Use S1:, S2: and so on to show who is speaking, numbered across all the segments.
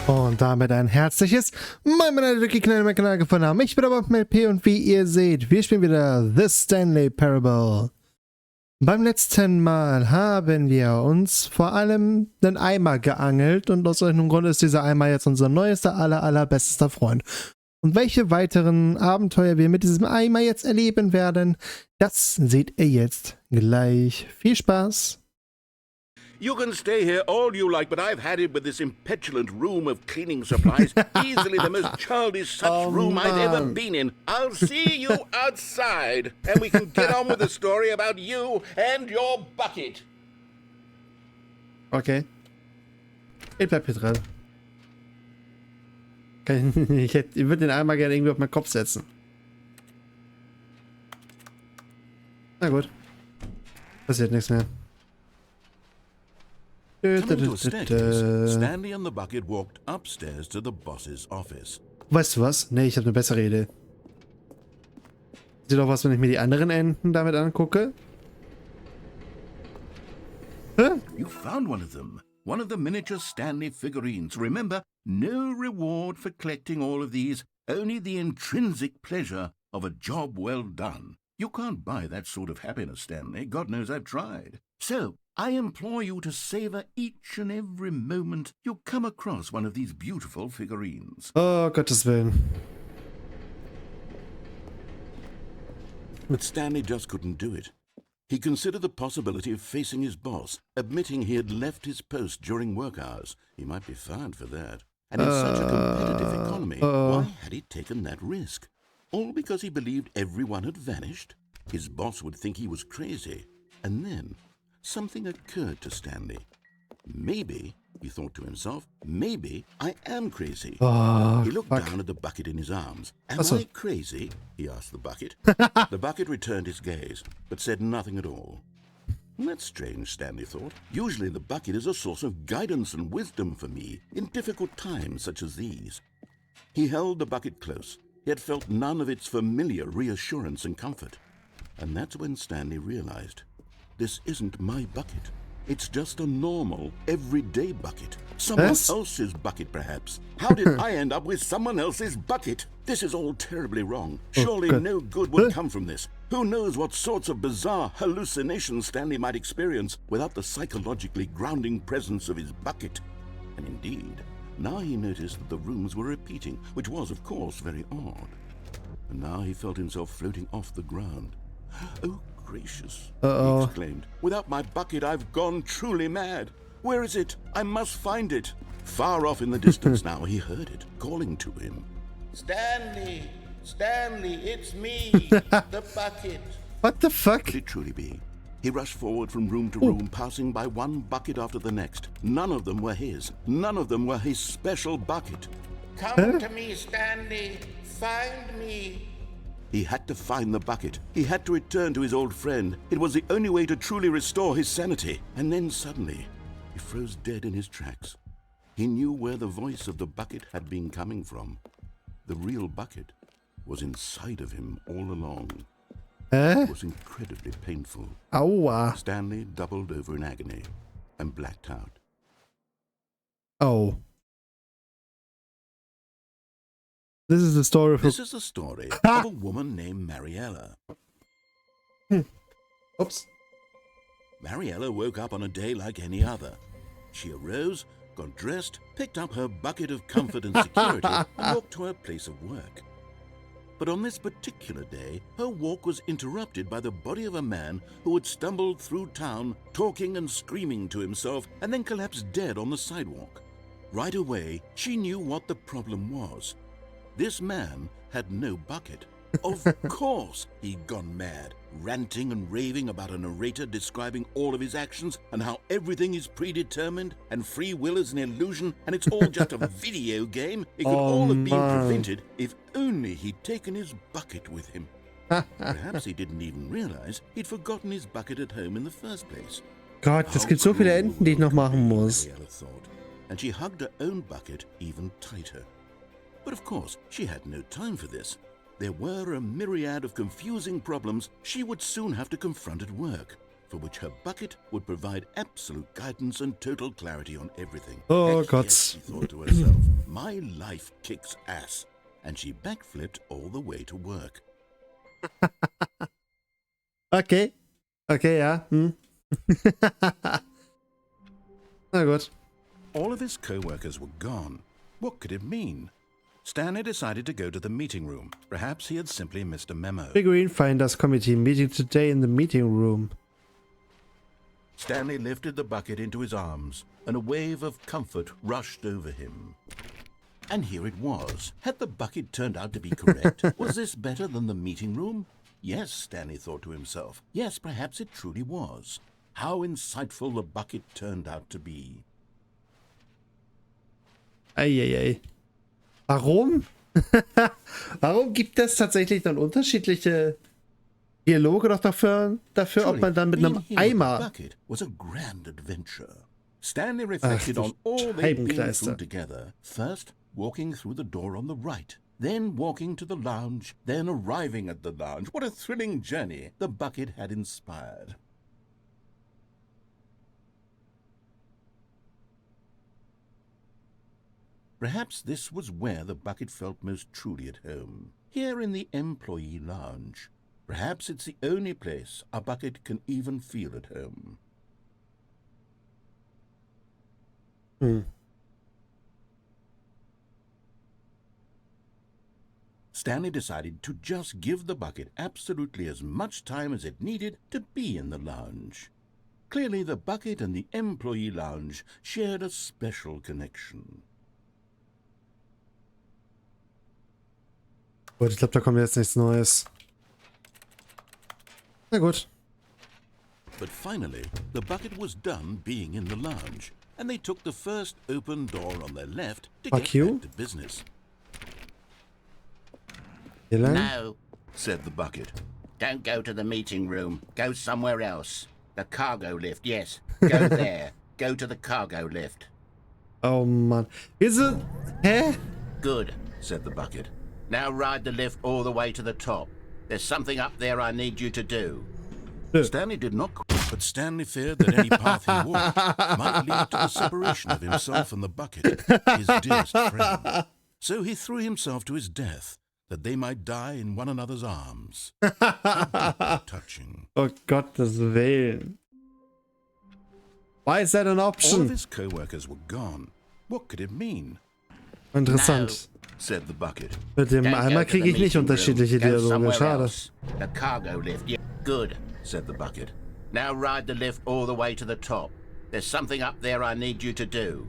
S1: Und damit ein herzliches Moin, meine Leute, die meinen Kanal gefunden haben. Ich bin aber mit P und wie ihr seht, wir spielen wieder The Stanley Parable. Beim letzten Mal haben wir uns vor allem einen Eimer geangelt und aus irgendeinem Grund ist dieser Eimer jetzt unser neuester, allerbester Freund. Und welche weiteren Abenteuer wir mit diesem Eimer jetzt erleben werden, das seht ihr jetzt gleich. Viel Spaß!
S2: You can stay here all you like, but I've had it with this impetulant room of cleaning supplies. Easily the most childish such room I've ever been in. I'll see you outside, and we can get on with the story about you and your bucket.
S1: Okay. Ich bleib hier dran. Ich würde den Eimer gerne irgendwie auf meinen Kopf setzen. Na gut. Passiert nichts mehr.
S2: Coming to a staircase, Stanley and the bucket walked upstairs to the boss's office.
S1: Weißt du was? Nee, ich habe eine bessere Idee. Sieht doch was, wenn ich mir die anderen Enden damit angucke? Hä?
S2: You found one of them. One of the miniature Stanley figurines. Remember, no reward for collecting all of these, only the intrinsic pleasure of a job well done. You can't buy that sort of happiness, Stanley. God knows I've tried. So, I implore you to savor each and every moment you come across one of these beautiful figurines.
S1: Oh, Gottes Willen.
S2: But Stanley just couldn't do it. He considered the possibility of facing his boss, admitting he had left his post during work hours. He might be fired for that. And in such a competitive economy, why had he taken that risk? All because he believed everyone had vanished? His boss would think he was crazy. And then something occurred to Stanley. Maybe, he thought to himself, maybe I am crazy. He looked down at the bucket in his arms. Am I crazy? He asked the bucket. The bucket returned his gaze, but said nothing at all. That's strange, Stanley thought. Usually the bucket is a source of guidance and wisdom for me in difficult times such as these. He held the bucket close, yet felt none of its familiar reassurance and comfort. And that's when Stanley realized, this isn't my bucket. It's just a normal, everyday bucket. Someone else's bucket, perhaps. How did I end up with someone else's bucket? This is all terribly wrong. Surely no good would come from this. Who knows what sorts of bizarre hallucinations Stanley might experience without the psychologically grounding presence of his bucket. And indeed, now he noticed that the rooms were repeating, which was, of course, very odd. And now he felt himself floating off the ground. Oh, gracious, he exclaimed. Without my bucket, I've gone truly mad. Where is it? I must find it. Far off in the distance now, he heard it, calling to him. Stanley! Stanley, it's me, the bucket.
S1: What the fuck?
S2: Could it truly be? He rushed forward from room to room, passing by one bucket after the next. None of them were his. None of them were his special bucket. Come to me, Stanley. Find me. He had to find the bucket. He had to return to his old friend. It was the only way to truly restore his sanity. And then suddenly, he froze dead in his tracks. He knew where the voice of the bucket had been coming from. The real bucket was inside of him all along. It was incredibly painful.
S1: Aua.
S2: Stanley doubled over in agony and blacked out.
S1: Oh. This is the story of
S2: a woman named Mariella.
S1: Oops.
S2: Mariella woke up on a day like any other. She arose, got dressed, picked up her bucket of comfort and security, and walked to her place of work. But on this particular day, her walk was interrupted by the body of a man who had stumbled through town, talking and screaming to himself, and then collapsed dead on the sidewalk. Right away, she knew what the problem was. This man had no bucket. Of course he'd gone mad, ranting and raving about a narrator describing all of his actions and how everything is predetermined and free will is an illusion and it's all just a video game. It could all have been prevented if only he'd taken his bucket with him. Perhaps he didn't even realize he'd forgotten his bucket at home in the first place.
S1: Gott, es gibt so viele Enden, die ich noch machen muss.
S2: And she hugged her own bucket even tighter. But of course, she had no time for this. There were a myriad of confusing problems she would soon have to confront at work. for which her bucket would provide absolute guidance and total clarity on everything.
S1: Oh
S2: Heck
S1: Gott.
S2: yes, she thought to herself, my life kicks ass. And she backflipped all the way to work.
S1: Okay. Okay, ja. Na gut.
S2: All of his co-workers were gone. What could it mean? Stanley decided to go to the meeting room. Perhaps he had simply missed a memo.
S1: Figurine Finders Committee meeting today in the meeting room.
S2: Stanley lifted the bucket into his arms, and a wave of comfort rushed over him. And here it was. Had the bucket turned out to be correct? Was this better than the meeting room? Yes, Stanley thought to himself. Yes, perhaps it truly was. How insightful the bucket turned out to be.
S1: Eieiei. Warum? Warum gibt es tatsächlich dann unterschiedliche Dialoge noch dafür ob man dann mit einem Eimer...
S2: Bucket was a grand adventure. Stanley reflected on all they'd been through together. First, walking through the door on the right. Then walking to the lounge. Then arriving at the lounge. What a thrilling journey the bucket had inspired. Perhaps this was where the bucket felt most truly at home. Here in the employee lounge. Perhaps it's the only place a bucket can even feel at home. Stanley decided to just give the bucket absolutely as much time as it needed to be in the lounge. Clearly, the bucket and the employee lounge shared a special connection.
S1: Gut, ich glaube, da kommt jetzt nichts Neues. Na gut.
S2: But finally, the bucket was done being in the lounge, and they took the first open door on their left to get back to business.
S1: Hier lang?
S2: No, said the bucket. Don't go to the meeting room. Go somewhere else. The cargo lift, yes. Go there. Go to the cargo lift.
S1: Oh Mann. Wieso? Hä?
S2: Good, said the bucket. Now ride the lift all the way to the top. There's something up there I need you to do. Stanley did not quit, but Stanley feared that any path he walked might lead to the separation of himself and the bucket, his dearest friend. So he threw himself to his death, that they might die in one another's arms. How touching.
S1: Oh Gottes Willen. Why is that an option?
S2: All of his co-workers were gone. What could it mean?
S1: Interessant.
S2: No, said the bucket.
S1: Mit dem Eimer kriege ich nicht unterschiedliche Dialoge. Schade.
S2: The cargo lift, yeah. Good, said the bucket. Now ride the lift all the way to the top. There's something up there I need you to do.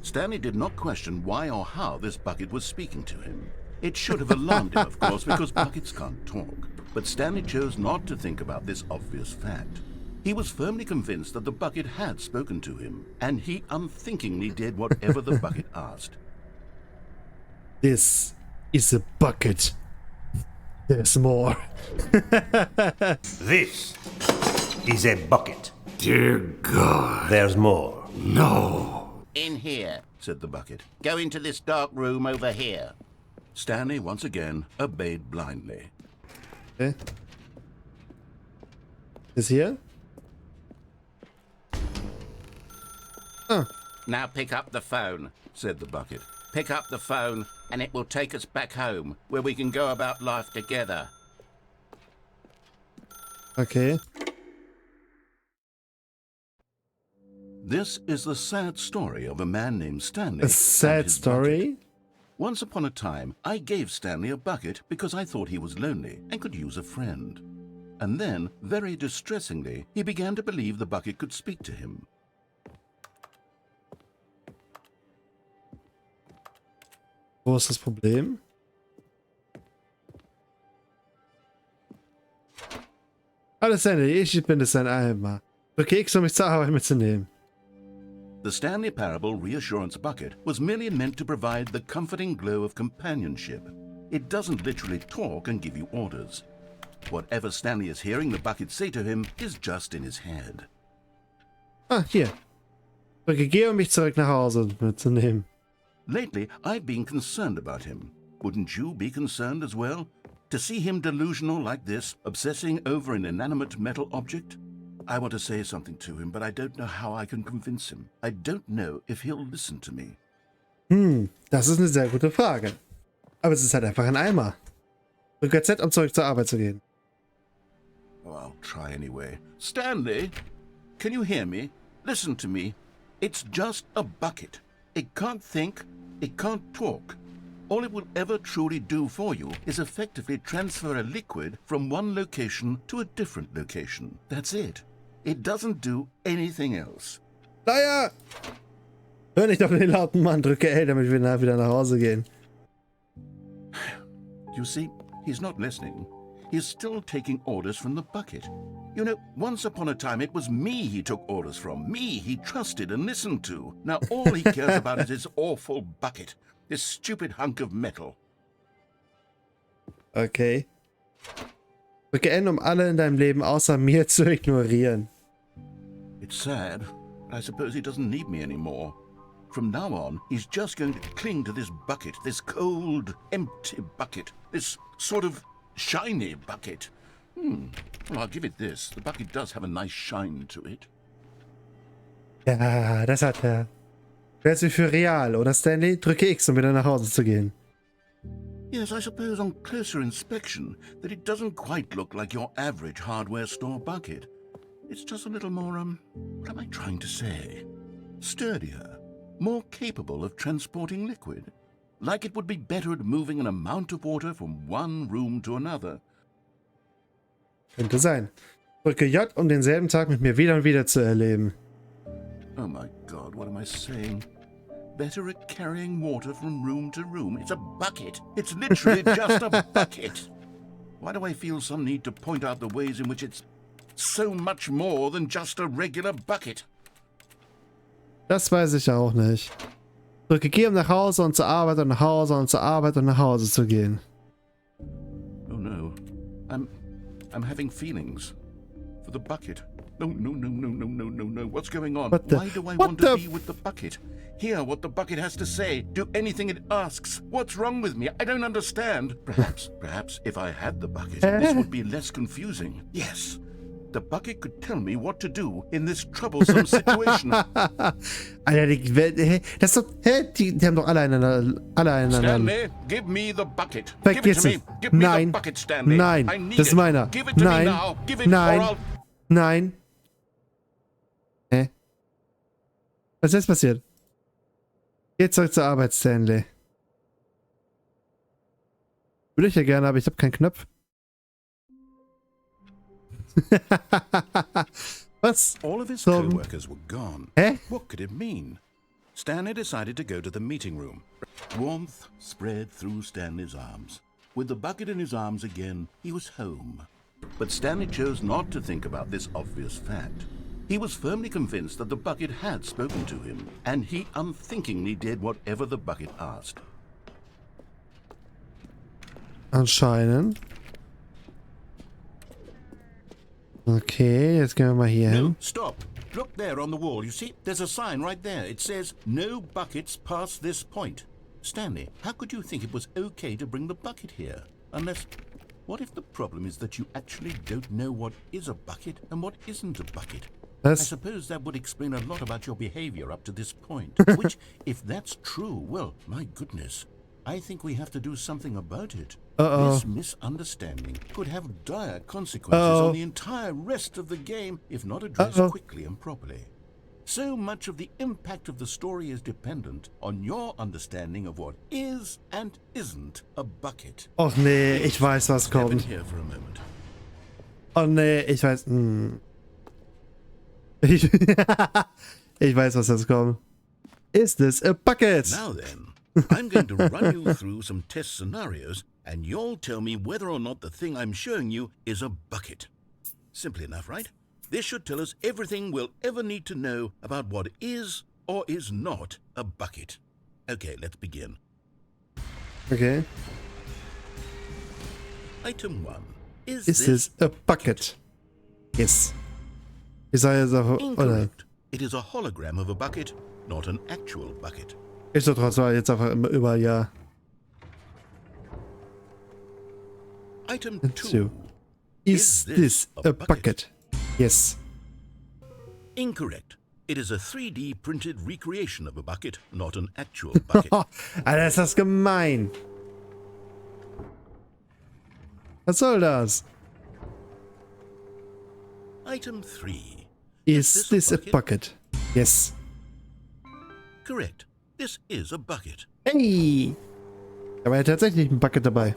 S2: Stanley did not question why or how this bucket was speaking to him. It should have alarmed him, of course, because buckets can't talk. But Stanley chose not to think about this obvious fact. He was firmly convinced that the bucket had spoken to him, and he unthinkingly did whatever the bucket asked.
S1: This is a bucket. There's more.
S3: This is a bucket.
S4: Dear God.
S3: There's more.
S4: No.
S2: In here, said the bucket. Go into this dark room over here. Stanley once again obeyed blindly.
S1: Okay. Is here? Oh.
S2: Now pick up the phone, said the bucket. Pick up the phone, and it will take us back home, where we can go about life together.
S1: Okay.
S2: This is the sad story of a man named Stanley.
S1: A sad story?
S2: Bucket. Once upon a time, I gave Stanley a bucket because I thought he was lonely and could use a friend. And then, very distressingly, he began to believe the bucket could speak to him.
S1: Wo ist das Problem? Alles Ende, ich bin es ein Eimer. Drücke X, um mich zur Arbeit mitzunehmen.
S2: The Stanley Parable Reassurance Bucket was merely meant to provide the comforting glow of companionship. It doesn't literally talk and give you orders. Whatever Stanley is hearing the bucket say to him is just in his head.
S1: Ah, hier. Drücke G, um mich zurück nach Hause mitzunehmen.
S2: Lately, I've been concerned about him. Wouldn't you be concerned as well? To see him delusional like this, obsessing over an inanimate metal object? I want to say something to him, but I don't know how I can convince him. I don't know if he'll listen to me.
S1: Das ist eine sehr gute Frage. Aber es ist halt einfach ein Eimer. Drücke Z, um zurück zur Arbeit zu gehen.
S2: Oh, I'll try anyway. Stanley, can you hear me? Listen to me. It's just a bucket. It can't think, it can't talk. All it will ever truly do for you is effectively transfer a liquid from one location to a different location. That's it. It doesn't do anything else.
S1: Naja! Hör nicht auf den lauten Mann, drücke L, damit wir wieder nach Hause gehen.
S2: You see, he's not listening. He's still taking orders from the bucket. You know, once upon a time it was me he took orders from. Me he trusted and listened to. Now all he cares about is his awful bucket. This stupid hunk of metal.
S1: Okay. Drücke N, um alle in deinem Leben außer mir zu ignorieren.
S2: It's sad, but I suppose he doesn't need me anymore. From now on, he's just going to cling to this bucket, this cold, empty bucket, this sort of shiny bucket. Well, I'll give it this. The bucket does have a nice shine to it.
S1: Ja, das hat er. Wäre sie für real, oder Stanley? Drücke X, um wieder nach Hause zu gehen.
S2: Yes, I suppose on closer inspection that it doesn't quite look like your average hardware store bucket. It's just a little more, what am I trying to say? Sturdier, more capable of transporting liquid. Like it would be better at moving an amount of water from one room to another.
S1: Könnte sein. Drücke J, um denselben Tag mit mir wieder und wieder zu erleben.
S2: Oh my God, what am I saying? Better at carrying water from room to room. It's a bucket. It's literally just a bucket. Why do I feel some need to point out the ways in which it's so much more than just a regular bucket?
S1: Das weiß ich auch nicht. Drücke G, um nach Hause und zur Arbeit und nach Hause und zur Arbeit und nach Hause zu gehen.
S2: Oh no. I'm having feelings. For the bucket. No. What's going on? Why do I want to be with the bucket? Hear what the bucket has to say. Do anything it asks. What's wrong with me? I don't understand. Perhaps if I had the bucket, this would be less confusing. Yes. The bucket could tell me what to do in this troublesome situation.
S1: Alter, das ist doch, die haben doch alle einander.
S2: Stanley, give me the bucket.
S1: Vergiss
S2: Give it to me. Give me the bucket, Stanley.
S1: Nein,
S2: I need
S1: das ist
S2: it.
S1: meiner.
S2: Give it to me now. Give it or I'll...
S1: Nein. Hä? Was ist jetzt passiert? Geh zurück zur Arbeit, Stanley. Würde ich ja gerne, aber ich habe keinen Knopf. Was?
S2: All of his co-workers were gone.
S1: Hä?
S2: What could it mean? Stanley decided to go to the meeting room. Warmth spread through Stanley's arms. With the bucket in his arms again, he was home. But Stanley chose not to think about this obvious fact. He was firmly convinced that the bucket had spoken to him, and he unthinkingly did whatever the bucket asked.
S1: Anscheinend. Okay, jetzt gehen wir mal hier hin.
S2: No, stop. Look there on the wall. You see, there's a sign right there. It says, no buckets past this point. Stanley, how could you think it was okay to bring the bucket here? Unless, what if the problem is that you actually don't know what is a bucket and what isn't a bucket? I suppose that would explain a lot about your behavior up to this point. Which, if that's true, well, my goodness, I think we have to do something about it. This misunderstanding could have dire consequences on the entire rest of the game if not addressed quickly and properly. So much of the impact of the story is dependent on your understanding of what is and isn't a bucket.
S1: Och nee, ich weiß, was kommt.
S2: Here for a moment.
S1: Oh nee, ich weiß. Ich weiß, was jetzt kommt. Is this a bucket?
S2: Now then, I'm going to run you through some test scenarios, and you'll tell me whether or not the thing I'm showing you is a bucket. Simple enough, right? This should tell us everything we'll ever need to know about what is or is not a bucket. Okay, let's begin.
S1: Okay.
S2: Item 1.
S1: Is this a bucket? Yes. Ich sage jetzt einfach, oder?
S2: Incorrect. It is a hologram of a bucket, not an actual bucket.
S1: Ich so trotzdem jetzt einfach über ja.
S2: Item 2.
S1: Is this a bucket? Yes.
S2: Incorrect. It is a 3D printed recreation of a bucket, not an actual bucket.
S1: Alter, ist das gemein. Was soll das?
S2: Item 3.
S1: Is this a bucket? Yes.
S2: Correct. This is a bucket.
S1: Hey! Da war ja tatsächlich ein Bucket dabei.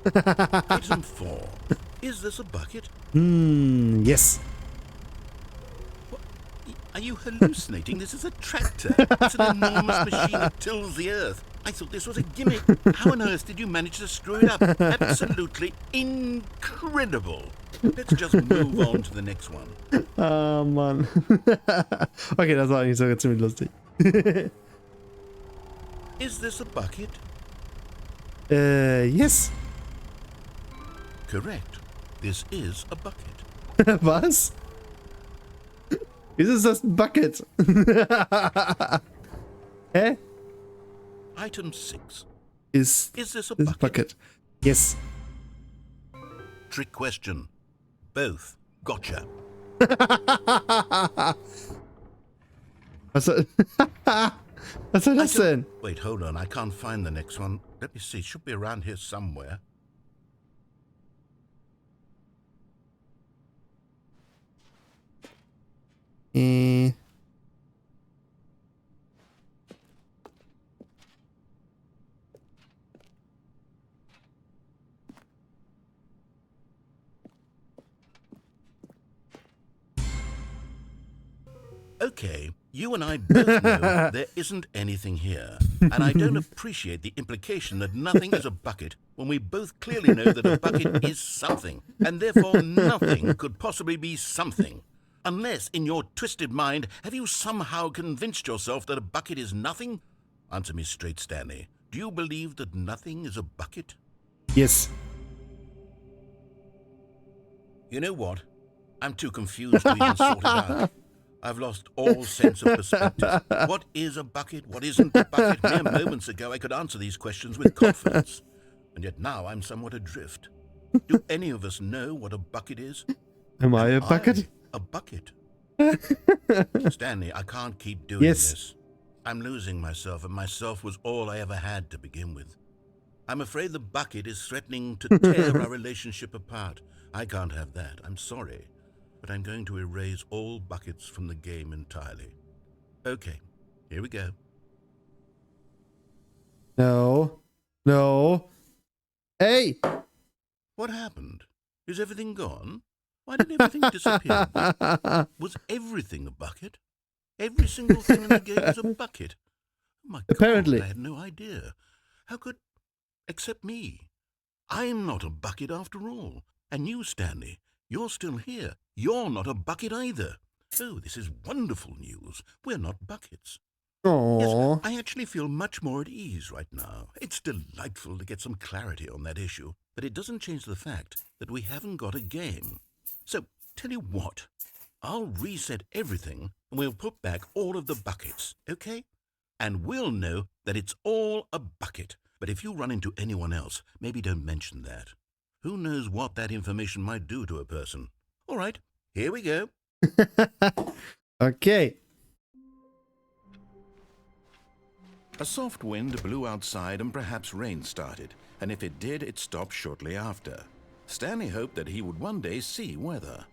S2: Item 4. Is this a bucket?
S1: Yes.
S2: Are you hallucinating? This is a tractor. It's an enormous machine that tills the earth. I thought this was a gimmick. How on earth did you manage to screw it up? Absolutely incredible. Let's just move on to the next one.
S1: Ah, Mann. Okay, das war eigentlich sogar ziemlich lustig.
S2: Is this a bucket?
S1: Yes.
S2: Correct. This is a bucket.
S1: Was? Wieso ist das ein Bucket? Hä?
S2: Item 6.
S1: Is
S2: this a
S1: this bucket? Yes.
S2: Trick question. Both. Gotcha.
S1: Was soll, was soll das denn?
S2: Wait, hold on. I can't find the next one. Let me see. It should be around here somewhere. Okay, you and I both know there isn't anything here. And I don't appreciate the implication that nothing is a bucket when we both clearly know that a bucket is something. And therefore nothing could possibly be something. Unless, in your twisted mind, have you somehow convinced yourself that a bucket is nothing? Answer me straight, Stanley. Do you believe that nothing is a bucket?
S1: Yes.
S2: You know what? I'm too confused to even sort it out. I've lost all sense of perspective. What is a bucket? What isn't a bucket? Mere moments ago I could answer these questions with confidence. And yet now I'm somewhat adrift. Do any of us know what a bucket is?
S1: Am I a bucket?
S2: A bucket. Stanley, I can't keep doing this. I'm losing myself, and myself was all I ever had to begin with. I'm afraid the bucket is threatening to tear our relationship apart. I can't have that. I'm sorry. But I'm going to erase all buckets from the game entirely. Okay, here we go.
S1: No. No. Hey!
S2: What happened? Is everything gone? Why did everything disappear? Was everything a bucket? Every single thing in the game is a bucket. Oh my
S1: Apparently.
S2: God, I had no idea. How could... Except me. I'm not a bucket after all. And you, Stanley, you're still here. You're not a bucket either. Oh, this is wonderful news. We're not buckets.
S1: Aww.
S2: Yes, I actually feel much more at ease right now. It's delightful to get some clarity on that issue, but it doesn't change the fact that we haven't got a game. So, tell you what, I'll reset everything and we'll put back all of the buckets, okay? And we'll know that it's all a bucket. But if you run into anyone else, maybe don't mention that. Who knows what that information might do to a person? All right, here we go.
S1: Okay.
S2: A soft wind blew outside and perhaps rain started, and if it did, it stopped shortly after. Stanley hoped that he would one day see weather.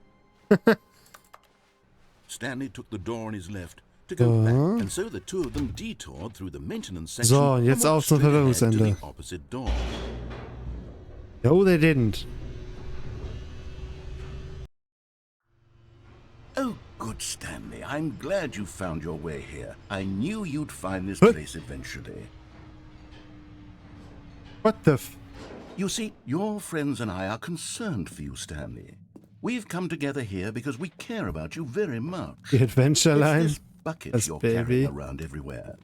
S2: Stanley took the door on his left to go back, and so the two of them detoured through the maintenance section
S1: So,
S2: and
S1: jetzt
S2: walked
S1: auf zum
S2: straight ahead to
S1: Verwirrungsende.
S2: the opposite door.
S1: No, they didn't.
S2: Oh, good, Stanley. I'm glad you found your way here. I knew you'd find this place eventually.
S1: What the f...
S2: You see, your friends and I are concerned for you, Stanley. We've come together here because we care about you very much.
S1: The Adventure
S2: It's
S1: line?
S2: this bucket
S1: Das
S2: you're
S1: Baby.
S2: carrying around everywhere.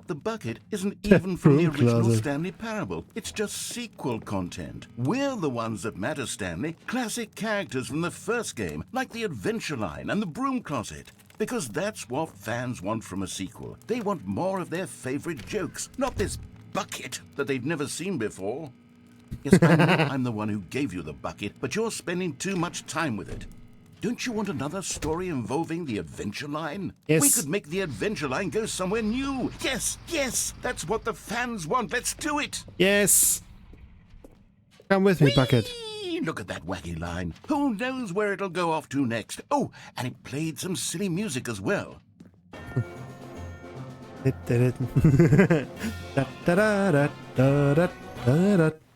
S2: The bucket isn't even from the
S1: broom
S2: original
S1: closet.
S2: Stanley Parable. It's just sequel content. We're the ones that matter, Stanley. Classic characters from the first game, like the Adventure Line and the Broom Closet. Because that's what fans want from a sequel. They want more of their favorite jokes, not this bucket that they've never seen before. Yes, I know I'm the one who gave you the bucket, but you're spending too much time with it. Don't you want another story involving the adventure line?
S1: Yes.
S2: We could make the adventure line go somewhere new. Yes, yes, that's what the fans want. Let's do it.
S1: Yes. Come with me, Bucket.
S2: Whee! Look at that wacky line. Who knows where it'll go off to next? Oh, and it played some silly music as well.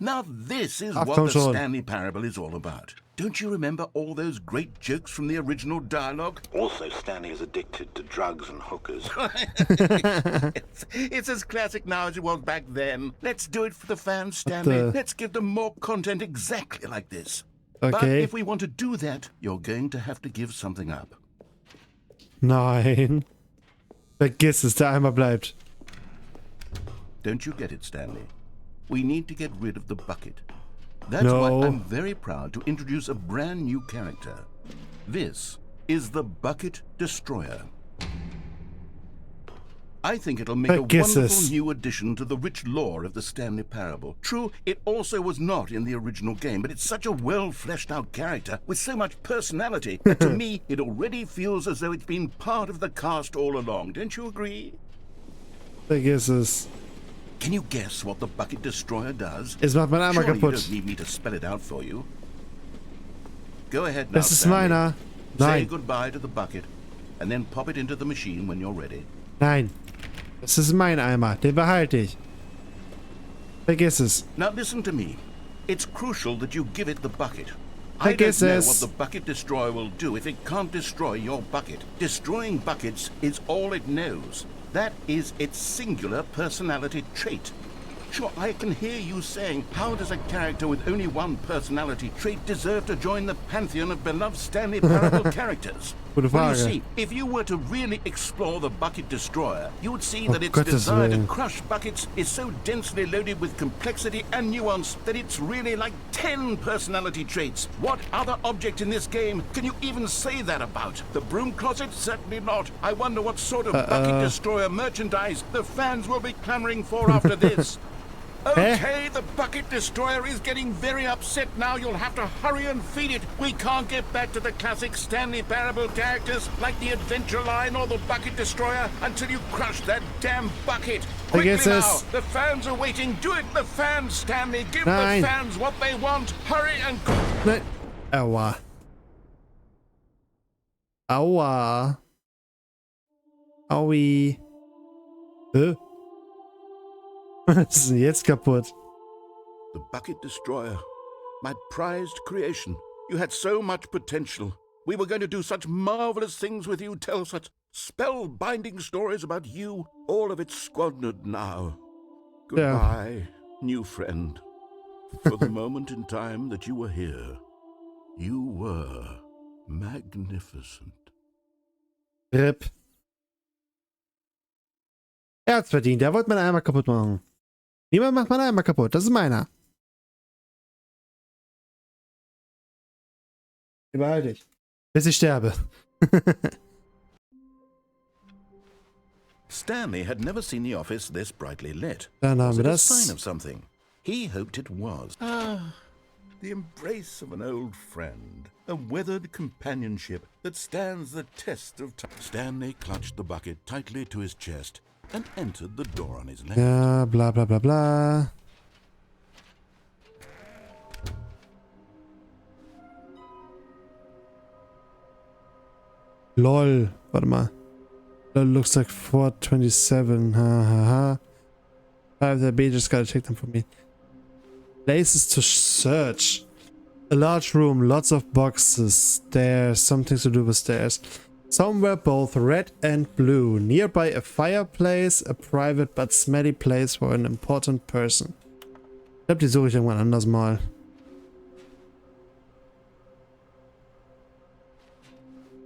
S2: Now this is
S1: Ach,
S2: what
S1: komm
S2: the
S1: schon.
S2: Stanley Parable is all about. Don't you remember all those great jokes from the original dialogue?
S5: Also, Stanley is addicted to drugs and hookers.
S2: It's as classic now as it was back then. Let's do it for the fans, Stanley. Let's give them more content exactly like this. But
S1: Okay.
S2: if we want to do that, you're going to have to give something up.
S1: Nein. Vergiss es, der Eimer bleibt.
S2: Don't you get it, Stanley? We need to get rid of the bucket. That's
S1: No.
S2: why I'm very proud to introduce a brand new character. This is the Bucket Destroyer. I think it'll make a
S1: Vergiss
S2: wonderful
S1: es.
S2: new addition to the rich lore of the Stanley Parable. True, it also was not in the original game, but it's such a well-fleshed-out character with so much personality that to me it already feels as though it's been part of the cast all along. Don't you agree?
S1: Vergiss es.
S2: Can you guess what the Bucket Destroyer does?
S1: Es macht mein Eimer
S2: Surely you
S1: kaputt.
S2: don't need me to spell it out for you. Go ahead now,
S1: Das ist
S2: Stanley.
S1: meiner.
S2: Say
S1: Nein.
S2: goodbye to the bucket, and then pop it into the machine when you're ready.
S1: Nein. Das ist mein Eimer. Den behalte ich. Vergiss es.
S2: Now listen to me. It's crucial that you give it the bucket.
S1: I
S2: I
S1: guess
S2: don't know
S1: it's-
S2: what the Bucket Destroyer will do if it can't destroy your bucket. Destroying buckets is all it knows. That is its singular personality trait. Sure, I can hear you saying, how does a character with only one personality trait deserve to join the pantheon of beloved Stanley Parable characters?
S1: Gute
S2: Well, you
S1: Frage.
S2: see, if you were to really explore the Bucket Destroyer, you would see
S1: Oh,
S2: that its
S1: Gottes
S2: desire to
S1: Willen.
S2: crush buckets is so densely loaded with complexity and nuance that it's really like 10 personality traits. What other object in this game can you even say that about? The broom closet? Certainly not. I wonder what sort of Bucket Destroyer merchandise the fans will be clamoring for after this. Okay, the Bucket Destroyer is getting very upset now. You'll have to hurry and feed it. We can't get back to the classic Stanley Parable characters like the Adventure Line or the Bucket Destroyer until you crush that damn bucket. Quickly
S1: guess
S2: now.
S1: it's-
S2: The fans are waiting. Do it, the fans, Stanley. Give
S1: Nein.
S2: the fans what they want. Hurry and...
S1: Nein. Aua. Aua. Aui. Hä? Was ist denn jetzt kaputt?
S2: The Bucket Destroyer. My prized creation. You had so much potential. We were going to do such marvelous things with you, tell such spellbinding stories about you. All of it squandered now. Goodbye, new friend. For the moment in time that you were here, you were magnificent.
S1: RIP. Er hat's verdient. Er wollte meinen Eimer kaputt machen. Niemand macht meinen Eimer kaputt. Das ist meiner. Den behalte ich. Bis ich sterbe.
S2: Stanley had never seen the office this brightly lit.
S1: Dann haben
S2: Was
S1: wir
S2: it a
S1: das.
S2: sign of something? He hoped it was. The embrace of an old friend. A weathered companionship that stands the test of time. Stanley clutched the bucket tightly to his chest and entered the door on his left.
S1: Ja, bla bla bla bla. LOL. Warte mal. LOL looks like 427. Ha ha ha. The B just gotta take them for me. Places to search. A large room, lots of boxes, stairs, something to do with stairs. Somewhere both red and blue. Nearby a fireplace, a private but smelly place for an important person. Ich glaube, die suche ich irgendwann anders mal.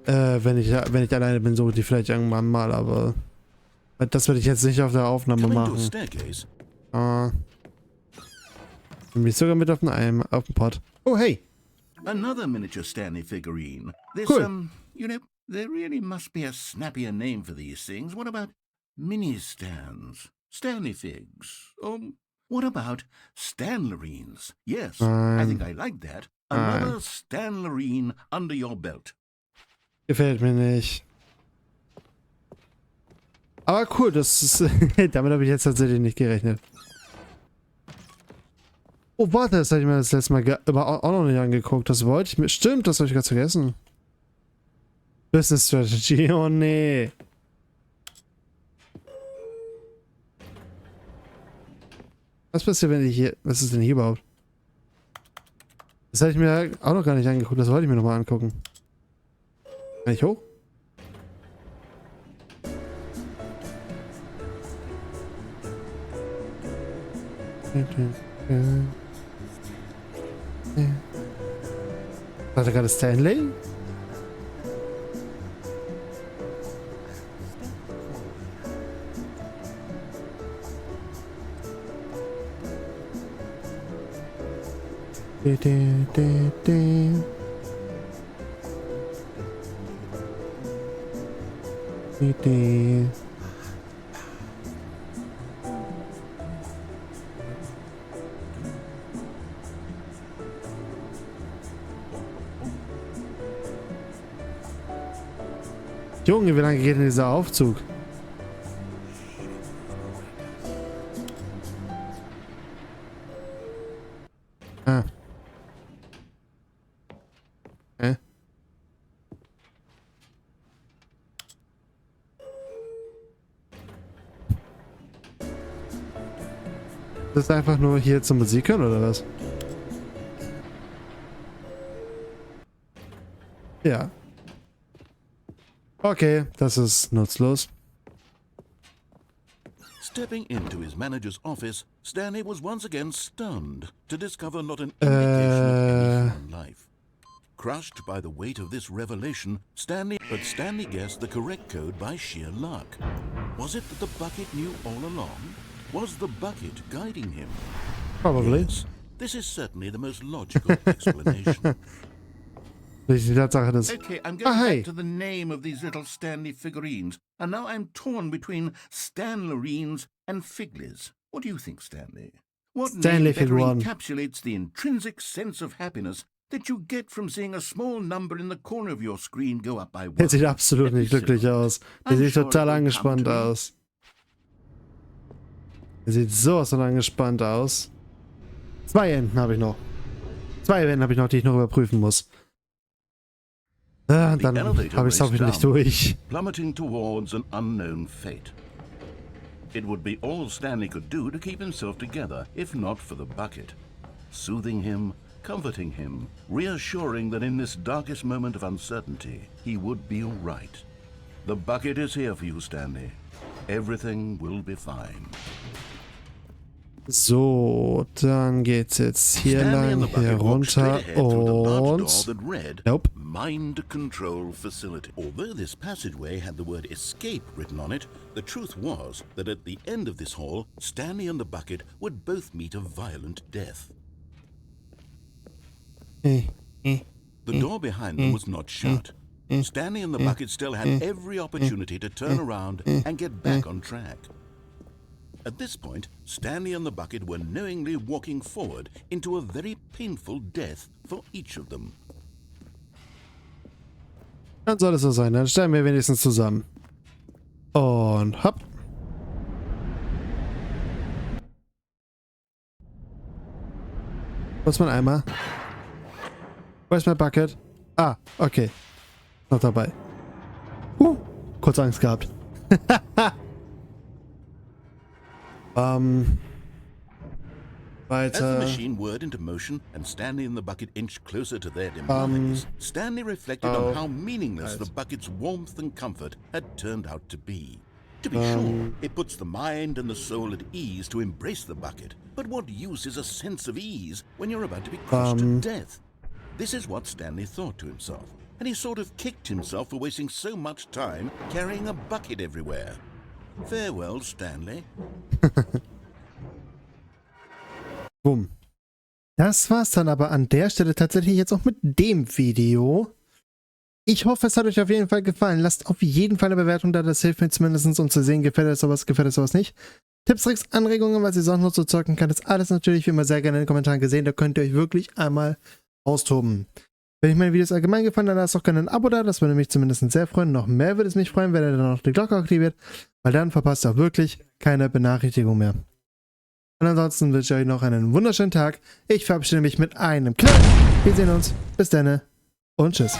S1: Wenn ich alleine bin, suche ich die vielleicht irgendwann mal, aber das werde ich jetzt nicht auf der Aufnahme
S2: Coming to a
S1: machen.
S2: staircase.
S1: Bin ich sogar mit auf dem Pot. Oh, hey!
S2: Another miniature Stanley figurine. This,
S1: Cool.
S2: you know, there really must be a snappier name for these things. What about mini stands? Stanley figs? Or What about Stanlerines? Yes, I think I like that. Another Stanlerine under your belt.
S1: Gefällt mir nicht. Aber cool, das ist... damit habe ich jetzt tatsächlich nicht gerechnet. Oh, warte, das habe ich mir das letzte Mal auch noch nicht angeguckt. Das wollte ich mir... Stimmt, das habe ich ganz vergessen. Business Strategy, oh nee. Was passiert, wenn ich hier... Was ist denn hier überhaupt? Das habe ich mir auch noch gar nicht angeguckt. Das wollte ich mir nochmal angucken. Kann ich hoch? War da gerade Stanley? Junge, wie lange geht denn dieser Aufzug? Ah. Das ist einfach nur hier zum Musik hören, oder was? Ja. Okay, das ist nutzlos.
S2: Stepping into his manager's office, Stanley was once again stunned to discover not an indication of any human life. Crushed by the weight of this revelation, Stanley guessed the correct code by sheer luck. Was it that the bucket knew all along? Was the bucket guiding him?
S1: Probably.
S2: Yes, this is certainly the most logical explanation.
S1: Die Tatsache, dass...
S2: Okay, I'm going back to the name of these little Stanley figurines, and now I'm torn between Stanlerines and Figlies. What do you think, Stanley? What
S1: Stanley
S2: name better
S1: Figuren.
S2: encapsulates the intrinsic sense of happiness that you get from seeing a small number in the corner of your screen go up by one?
S1: Der sieht absolut nicht glücklich aus. Der sieht total angespannt aus. Der sieht sowas von angespannt aus. 2 Enden habe ich noch. 2 Enden habe ich noch, die ich noch überprüfen muss. Dann habe ich es hoffentlich nicht durch.
S2: Plummeting towards an unknown fate. It would be all Stanley could do to keep himself together, if not for the bucket. Soothing him, comforting him, reassuring that in this darkest moment of uncertainty, he would be all right. The bucket is here for you, Stanley. Everything will be fine.
S1: So, dann geht's jetzt hier lang, hier runter und... Nope.
S2: Mind control facility. Although this passageway had the word escape written on it, the truth was that at the end of this hall, Stanley and the bucket would both meet a violent death. The door behind them was not shut. Stanley and the bucket still had every opportunity to turn around and get back on track. At this point, Stanley and the bucket were knowingly walking forward into a very painful death for each of them.
S1: Dann soll es so sein, dann stellen wir wenigstens zusammen. Und hopp. Wo ist mein Eimer? Wo ist mein Bucket? Ah, okay. Noch dabei. Kurz Angst gehabt.
S2: As the
S1: Weiter.
S2: machine whirred into motion and Stanley and the bucket inched closer to their demise, Stanley reflected on how meaningless the bucket's warmth and comfort had turned out to be. To be sure, it puts the mind and the soul at ease to embrace the bucket, but what use is a sense of ease when you're about to be crushed to death? This is what Stanley thought to himself, and he sort of kicked himself for wasting so much time carrying a bucket everywhere. Farewell, Stanley.
S1: Bumm. Das war's dann aber an der Stelle tatsächlich jetzt auch mit dem Video. Ich hoffe, es hat euch auf jeden Fall gefallen. Lasst auf jeden Fall eine Bewertung da, das hilft mir zumindest, um zu sehen, gefällt euch sowas nicht. Tipps, Tricks, Anregungen, was ihr sonst noch so zocken kann, ist alles natürlich wie immer sehr gerne in den Kommentaren gesehen. Da könnt ihr euch wirklich einmal austoben. Wenn euch meine Videos allgemein gefallen, dann lasst doch gerne ein Abo da, das würde mich zumindest sehr freuen. Noch mehr würde es mich freuen, wenn ihr dann noch die Glocke aktiviert, weil dann verpasst ihr auch wirklich keine Benachrichtigung mehr. Und ansonsten wünsche ich euch noch einen wunderschönen Tag. Ich verabschiede mich mit einem Knall. Wir sehen uns. Bis dann und tschüss.